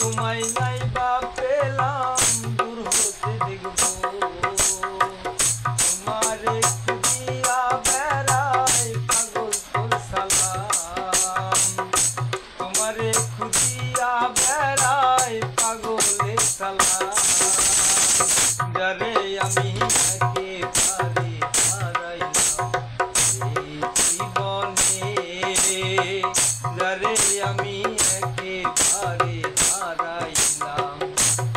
তোমায় নাই বা পেলাম দূর হতে দেখবো তোমারে খুঁজিয়া বেড়াই পাগল তোর সালাম তোমারে খুঁজিয়া বেড়াই পাগলের সালাম যারে আমি একেবারে হারাইলাম এই জীবনে যারে আমি একেবারে হারাইলাম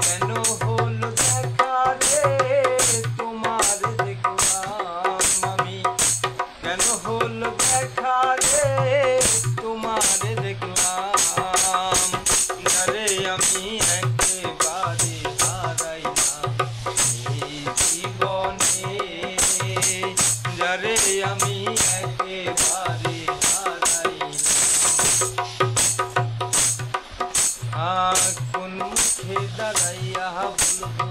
কেন হলো দেখা রে তোমার দেখলাম আমি কেন হলো দেখা রে তোমার দেখলাম যারে আমি একেবারে হারাইলাম এই জীবনে যারে আমি একেবারে কোন মুখে দাঁড়াইয়া বলবো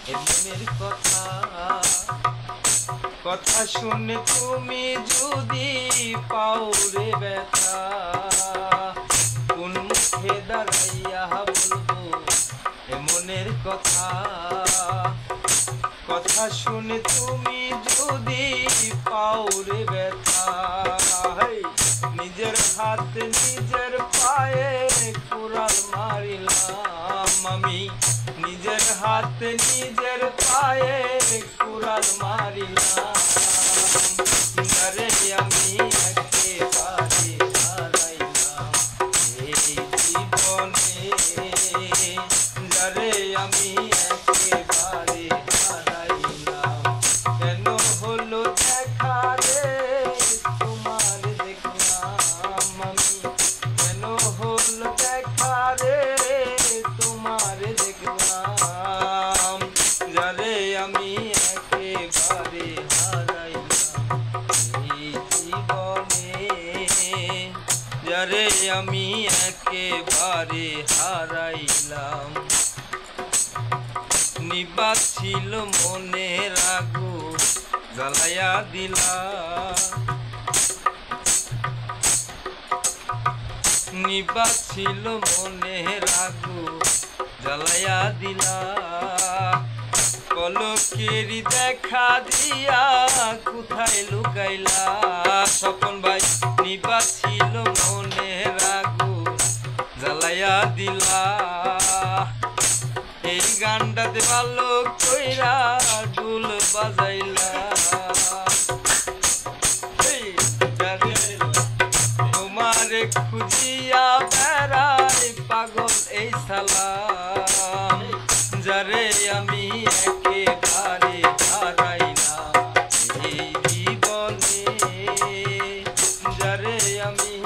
এ মনের কথা কথা শুনে তুমি যদি পাও রে ব্যথা কোন মুখে দাঁড়াইয়া বলবো এ মনের কথা কথা শুনে তুমি যদি পাও রে ব্যথা নিজের হাতে নিজের পায়ে কুড়াল মারিলাম আমি নিজের হাতে নিজের পায়ে কুড়াল মারিলাম যারে আমি একেবারে হারাইলাম এই জীবনে যারে আমি একেবারে হারাইলাম কেন হলো দেখা রে তোমার দেখলাম আমি কেন হলো দেখা রে তোমার দেখলাম যারে আমি একেবারে হারাইলাম এই জীবনে যারে আমি একেবারে হারাইলাম নিবাত ছিল মনের আগুন জ্বালায়া দিলা নিবাত ছিল মনের আগুন জ্বালায়া দিলা পলকেরই দেখা দিয়া কোথায় লুকাইলা স্বপন ভাই নিবাত ছিল মনের আগুন জ্বালায়া দিলা এই গানটাতে ভালো কইরা ঢোল বাজাইলা তোমারে খুঁজিয়া বেড়াই পাগল এই সালাম যারে আমি একেবারে হারাইলাম এই জীবনে যারে আমি